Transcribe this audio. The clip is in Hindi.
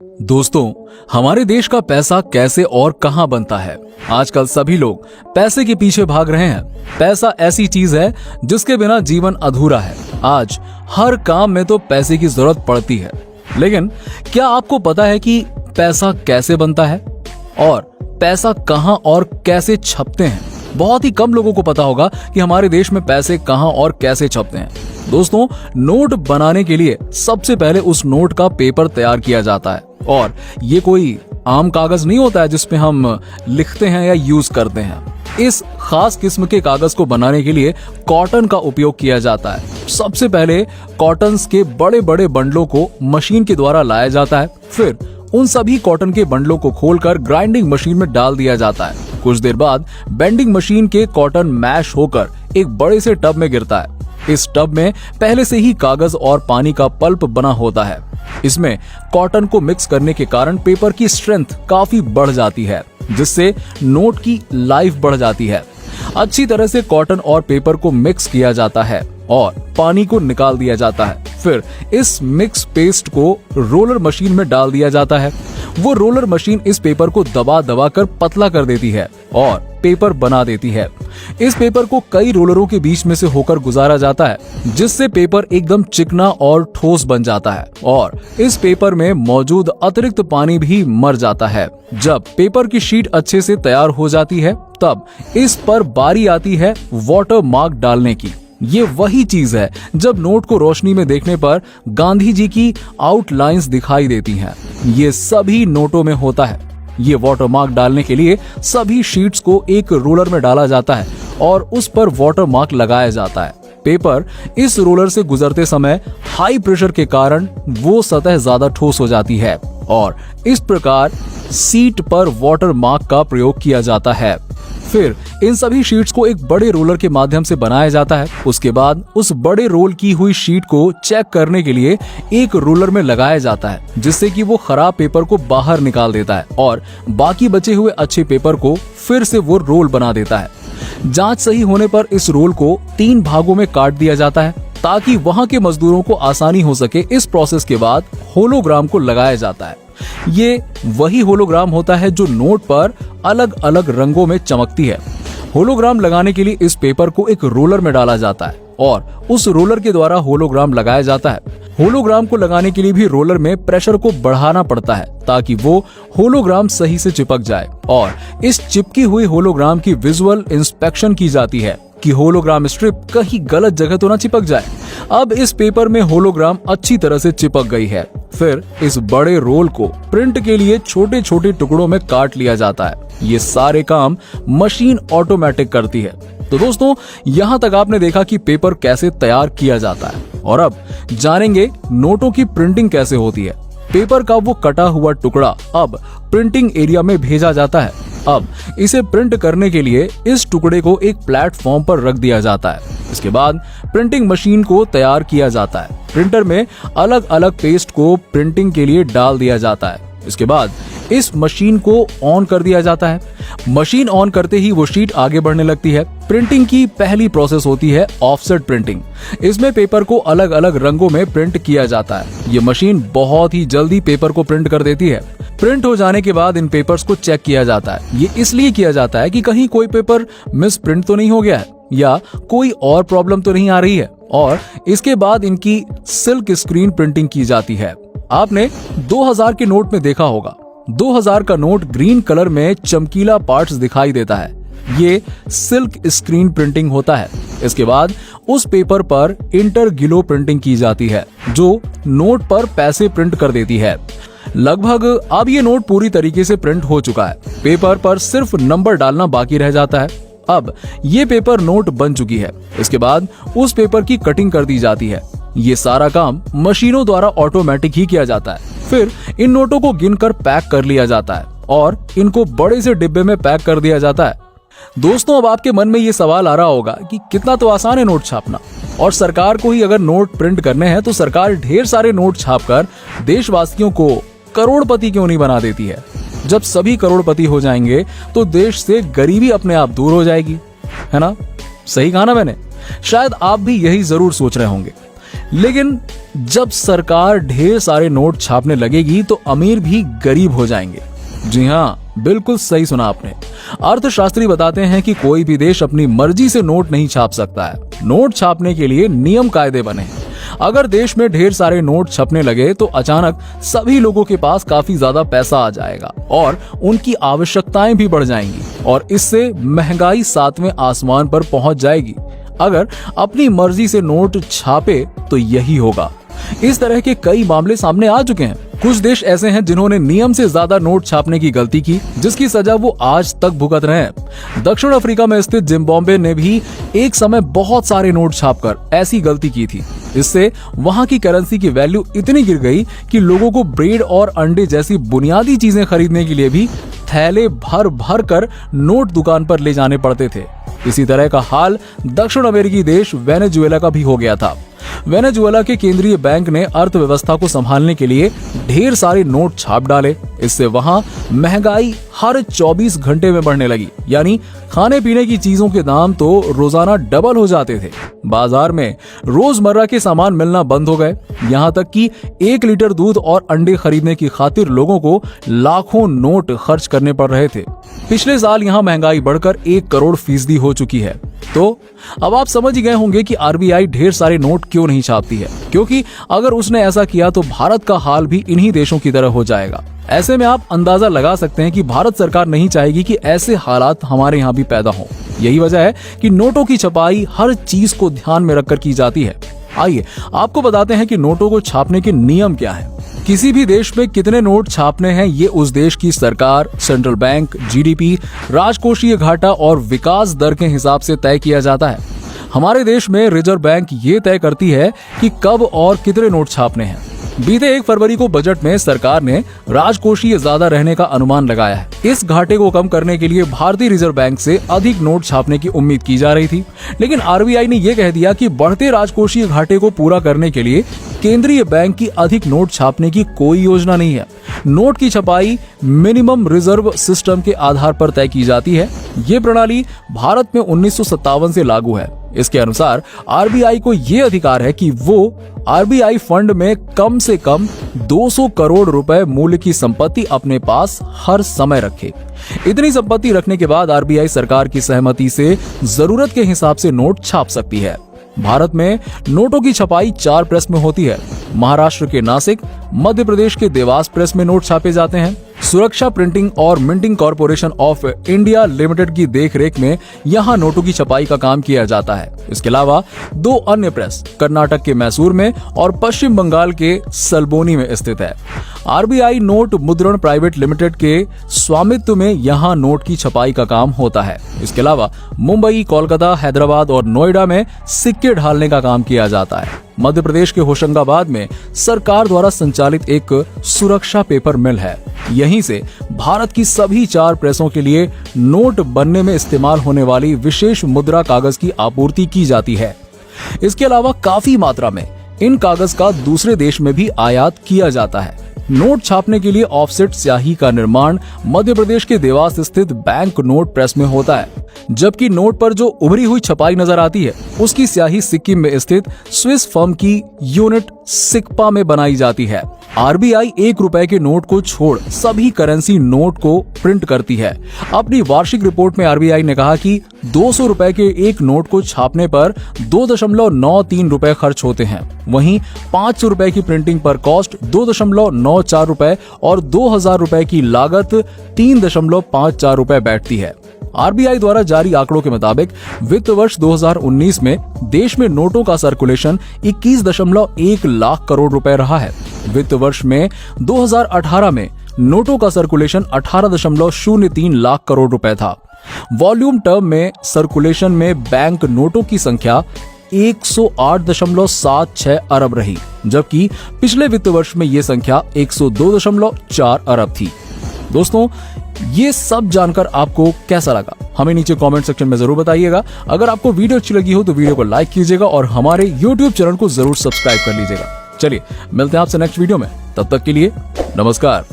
दोस्तों, हमारे देश का पैसा कैसे और कहां बनता है? आजकल सभी लोग पैसे के पीछे भाग रहे हैं। पैसा ऐसी चीज है जिसके बिना जीवन अधूरा है। आज हर काम में तो पैसे की जरूरत पड़ती है, लेकिन क्या आपको पता है कि पैसा कैसे बनता है और पैसा कहां और कैसे छपते हैं? बहुत ही कम लोगों को पता होगा कि हमारे देश में पैसे कहां और कैसे छपते हैं। दोस्तों, नोट बनाने के लिए सबसे पहले उस नोट का पेपर तैयार किया जाता है, और ये कोई आम कागज नहीं होता है जिसपे हम लिखते हैं या यूज करते हैं। इस खास किस्म के कागज को बनाने के लिए कॉटन का उपयोग किया जाता है। सबसे पहले कॉटन के बड़े बड़े बंडलों को मशीन के द्वारा लाया जाता है। फिर उन सभी कॉटन के बंडलों को खोलकर ग्राइंडिंग मशीन में डाल दिया जाता है। कुछ देर बाद बेंडिंग मशीन के कॉटन मैश होकर एक बड़े से टब में गिरता है। इस टब में पहले से ही कागज और पानी का पल्प बना होता है। इसमें कॉटन को मिक्स करने के कारण पेपर की स्ट्रेंथ काफी बढ़ जाती है, जिससे नोट की लाइफ बढ़ जाती है। अच्छी तरह से कॉटन और पेपर को मिक्स किया जाता है और पानी को निकाल दिया जाता है। फिर इस मिक्स पेस्ट को रोलर मशीन में डाल दिया जाता है। वो रोलर मशीन इस पेपर को दबा दबा कर पतला कर देती है और पेपर बना देती है। इस पेपर को कई रोलरों के बीच में से होकर गुजारा जाता है, जिससे पेपर एकदम चिकना और ठोस बन जाता है और इस पेपर में मौजूद अतिरिक्त पानी भी मर जाता है। जब पेपर की शीट अच्छे से तैयार हो जाती है, तब इस पर बारी आती है वाटर मार्क डालने की। ये वही चीज है जब नोट को रोशनी में देखने पर गांधी जी की आउटलाइंस दिखाई देती हैं। ये सभी नोटों में होता है। ये वाटर मार्क डालने के लिए सभी शीट्स को एक रोलर में डाला जाता है और उस पर वाटर मार्क लगाया जाता है। पेपर इस रोलर से गुजरते समय हाई प्रेशर के कारण वो सतह ज्यादा ठोस हो जाती है और इस प्रकार सीट पर वाटर मार्क का प्रयोग किया जाता है। फिर इन सभी शीट्स को एक बड़े रोलर के माध्यम से बनाया जाता है। उसके बाद उस बड़े रोल की हुई शीट को चेक करने के लिए एक रोलर में लगाया जाता है, जिससे कि वो खराब पेपर को बाहर निकाल देता है और बाकी बचे हुए अच्छे पेपर को फिर से वो रोल बना देता है। जांच सही होने पर इस रोल को 3 भागों में काट दिया जाता है, ताकि वहां के मजदूरों को आसानी हो सके। इस प्रोसेस के बाद होलोग्राम को लगाया जाता है। ये वही होलोग्राम होता है जो नोट पर अलग अलग रंगों में चमकती है। होलोग्राम लगाने के लिए इस पेपर को एक रोलर में डाला जाता है और उस रोलर के द्वारा होलोग्राम लगाया जाता है। होलोग्राम को लगाने के लिए भी रोलर में प्रेशर को बढ़ाना पड़ता है, ताकि वो होलोग्राम सही से चिपक जाए और इस चिपकी हुई होलोग्राम की विजुअल इंस्पेक्शन की जाती है कि होलोग्राम स्ट्रिप कहीं गलत जगह तो ना चिपक जाए। अब इस पेपर में होलोग्राम अच्छी तरह से चिपक गई है। फिर इस बड़े रोल को प्रिंट के लिए छोटे छोटे टुकड़ों में काट लिया जाता है। ये सारे काम मशीन ऑटोमेटिक करती है। तो दोस्तों, यहाँ तक आपने देखा कि पेपर कैसे तैयार किया जाता है, और अब जानेंगे नोटों की प्रिंटिंग कैसे होती है। पेपर का वो कटा हुआ टुकड़ा अब प्रिंटिंग एरिया में भेजा जाता है। अब इसे प्रिंट करने के लिए इस टुकड़े को एक प्लेटफॉर्म पर रख दिया जाता है। इसके बाद प्रिंटिंग मशीन को तैयार किया जाता है। प्रिंटर में अलग अलग पेस्ट को प्रिंटिंग के लिए डाल दिया जाता है। इसके बाद इस मशीन को ऑन कर दिया जाता है। मशीन ऑन करते ही वो शीट आगे बढ़ने लगती है। प्रिंटिंग की पहली प्रोसेस होती है ऑफसेट प्रिंटिंग। इसमें पेपर को अलग अलग रंगों में प्रिंट किया जाता है। ये मशीन बहुत ही जल्दी पेपर को प्रिंट कर देती है। प्रिंट हो जाने के बाद इन पेपर्स को चेक किया जाता है। ये इसलिए किया जाता है कि कहीं कोई पेपर मिस प्रिंट तो नहीं हो गया है या कोई और प्रॉब्लम तो नहीं आ रही है। और इसके बाद इनकी सिल्क स्क्रीन प्रिंटिंग की जाती है। आपने 2000 के नोट में देखा होगा, 2000 का नोट ग्रीन कलर में चमकीला पार्ट्स दिखाई देता है। ये सिल्क स्क्रीन प्रिंटिंग होता है। इसके बाद उस पेपर पर इंटर गिलो प्रिंटिंग की जाती है, जो नोट पर पैसे प्रिंट कर देती है। लगभग अब ये नोट पूरी तरीके से प्रिंट हो चुका है। पेपर पर सिर्फ नंबर डालना बाकी रह जाता है। अब ये पेपर नोट बन चुकी है। इसके बाद उस पेपर की कटिंग कर दी जाती है। ये सारा काम मशीनों द्वारा ऑटोमेटिक ही किया जाता है। फिर इन नोटों को गिनकर पैक कर लिया जाता है और इनको बड़े से डिब्बे में पैक कर दिया जाता है। दोस्तों, अब आपके मन में ये सवाल आ रहा होगा कि कितना तो आसान है नोट छापना, और सरकार को ही अगर नोट प्रिंट करने हैं तो सरकार ढेर सारे नोट छापकर देशवासियों को करोड़पति क्यों नहीं बना देती है? जब सभी करोड़पति हो जाएंगे तो देश से गरीबी अपने आप दूर हो जाएगी, है ना? सही कहा ना मैंने? शायद आप भी यही जरूर सोच रहे होंगे। लेकिन जब सरकार ढेर सारे नोट छापने लगेगी तो अमीर भी गरीब हो जाएंगे। जी हाँ, बिल्कुल सही सुना आपने। अर्थशास्त्री बताते हैं कि कोई भी देश अपनी मर्जी से नोट नहीं छाप सकता है। नोट छापने के लिए नियम कायदे बने हैं। अगर देश में ढेर सारे नोट छपने लगे तो अचानक सभी लोगों के पास काफी ज्यादा पैसा आ जाएगा और उनकी आवश्यकताएं भी बढ़ जाएंगी और इससे महंगाई 7वें आसमान पर पहुंच जाएगी। अगर अपनी मर्जी से नोट छापे तो यही होगा। इस तरह के कई मामले सामने आ चुके हैं। कुछ देश ऐसे हैं जिन्होंने नियम से ज्यादा नोट छापने की गलती की, जिसकी सजा वो आज तक भुगत रहे हैं। दक्षिण अफ्रीका में स्थित जिम्बाब्वे ने भी एक समय बहुत सारे नोट छापकर ऐसी गलती की थी। इससे वहां की करेंसी की वैल्यू इतनी गिर गई कि लोगों को ब्रेड और अंडे जैसी बुनियादी चीजें खरीदने के लिए भी थैले भर भर कर नोट दुकान पर ले जाने पड़ते थे। इसी तरह का हाल दक्षिण अमेरिकी देश वेनेजुएला का भी हो गया था। वेनेजुएला के केंद्रीय बैंक ने अर्थव्यवस्था को संभालने के लिए ढेर सारे नोट छाप डाले। इससे वहां महंगाई हर 24 घंटे में बढ़ने लगी, यानी खाने पीने की चीजों के दाम तो रोजाना डबल हो जाते थे। बाजार में रोजमर्रा के सामान मिलना बंद हो गए, यहाँ तक कि 1 लीटर दूध और अंडे खरीदने की खातिर लोगों को लाखों नोट खर्च करने पड़ रहे थे। पिछले साल यहाँ महंगाई बढ़कर 1 करोड़% हो चुकी है। तो अब आप समझ ही गए होंगे कि आरबीआई ढेर सारे नोट क्यों नहीं छापती है, क्योंकि अगर उसने ऐसा किया तो भारत का हाल भी इन्हीं देशों की तरह हो जाएगा। ऐसे में आप अंदाजा लगा सकते हैं कि भारत सरकार नहीं चाहेगी कि ऐसे हालात हमारे यहाँ भी पैदा हों। यही वजह है कि नोटों की छपाई हर चीज को ध्यान में रखकर की जाती है। आइए आपको बताते हैं कि नोटों को छापने के नियम क्या हैं। किसी भी देश में कितने नोट छापने हैं ये उस देश की सरकार, सेंट्रल बैंक, जीडीपी, राजकोषीय घाटा और विकास दर के हिसाब से तय किया जाता है। हमारे देश में रिजर्व बैंक ये तय करती है कि कब और कितने नोट छापने हैं। बीते 1 फरवरी को बजट में सरकार ने राजकोषीय ज्यादा रहने का अनुमान लगाया है। इस घाटे को कम करने के लिए भारतीय रिजर्व बैंक से अधिक नोट छापने की उम्मीद की जा रही थी, लेकिन आरबीआई ने यह कह दिया कि बढ़ते राजकोषीय घाटे को पूरा करने के लिए केंद्रीय बैंक की अधिक नोट छापने की कोई योजना नहीं है। नोट की छपाई मिनिमम रिजर्व सिस्टम के आधार पर तय की जाती है। ये प्रणाली भारत में 1957 से लागू है। इसके अनुसार आरबीआई को ये अधिकार है कि वो आरबीआई फंड में कम से कम 200 करोड़ रुपए मूल्य की संपत्ति अपने पास हर समय रखे। इतनी संपत्ति रखने के बाद आरबीआई सरकार की सहमति से जरूरत के हिसाब से नोट छाप सकती है। भारत में नोटों की छपाई 4 प्रेस में होती है। महाराष्ट्र के नासिक, मध्य प्रदेश के देवास प्रेस में नोट छापे जाते हैं। सुरक्षा प्रिंटिंग और minting corporation of India limited की देखरेख में यहाँ नोटों की छपाई का काम किया जाता है। इसके अलावा 2 अन्य प्रेस कर्नाटक के मैसूर में और पश्चिम बंगाल के सलबोनी में स्थित है। आरबीआई नोट मुद्रण प्राइवेट लिमिटेड के स्वामित्व में यहाँ नोट की छपाई का काम होता है। इसके अलावा मुंबई, कोलकाता, हैदराबाद और नोएडा में सिक्के ढालने का काम किया जाता है। मध्य प्रदेश के होशंगाबाद में सरकार द्वारा संचालित एक सुरक्षा पेपर मिल है। यहीं से भारत की सभी 4 प्रेसों के लिए नोट बनने में इस्तेमाल होने वाली विशेष मुद्रा कागज की आपूर्ति की जाती है। इसके अलावा काफी मात्रा में इन कागज का दूसरे देश में भी आयात किया जाता है। नोट छापने के लिए ऑफसेट स्याही का निर्माण मध्य प्रदेश के देवास स्थित बैंक नोट प्रेस में होता है, जबकि नोट पर जो उभरी हुई छपाई नजर आती है उसकी स्याही सिक्किम में स्थित स्विस फर्म की यूनिट सिक्पा में बनाई जाती है। आरबीआई 1 रुपए के नोट को छोड़ सभी करेंसी नोट को प्रिंट करती है। अपनी वार्षिक रिपोर्ट में आरबीआई ने कहा कि 200 रुपए के एक नोट को छापने पर 2.93 रुपए खर्च होते हैं। वहीं 500 रुपए की प्रिंटिंग पर कॉस्ट 2.94 रुपए और 2000 रुपए की लागत 3.54 रुपए बैठती है। आरबीआई द्वारा जारी आंकड़ों के मुताबिक वित्त वर्ष 2019 में देश में नोटों का सर्कुलेशन 21.1 लाख करोड़ रुपए रहा है। वित्त वर्ष में 2018 में नोटों का सर्कुलेशन 18.03 लाख करोड़ रुपए था। वॉल्यूम टर्म में सर्कुलेशन में बैंक नोटों की संख्या 108.76 अरब रही, जबकि पिछले वित्त वर्ष में यह संख्या 102.4 अरब थी। दोस्तों, ये सब जानकर आपको कैसा लगा हमें नीचे कमेंट सेक्शन में जरूर बताइएगा। अगर आपको वीडियो अच्छी लगी हो तो वीडियो को लाइक कीजिएगा और हमारे YouTube चैनल को जरूर सब्सक्राइब कर लीजिएगा। चलिए मिलते हैं आपसे नेक्स्ट वीडियो में, तब तक के लिए नमस्कार।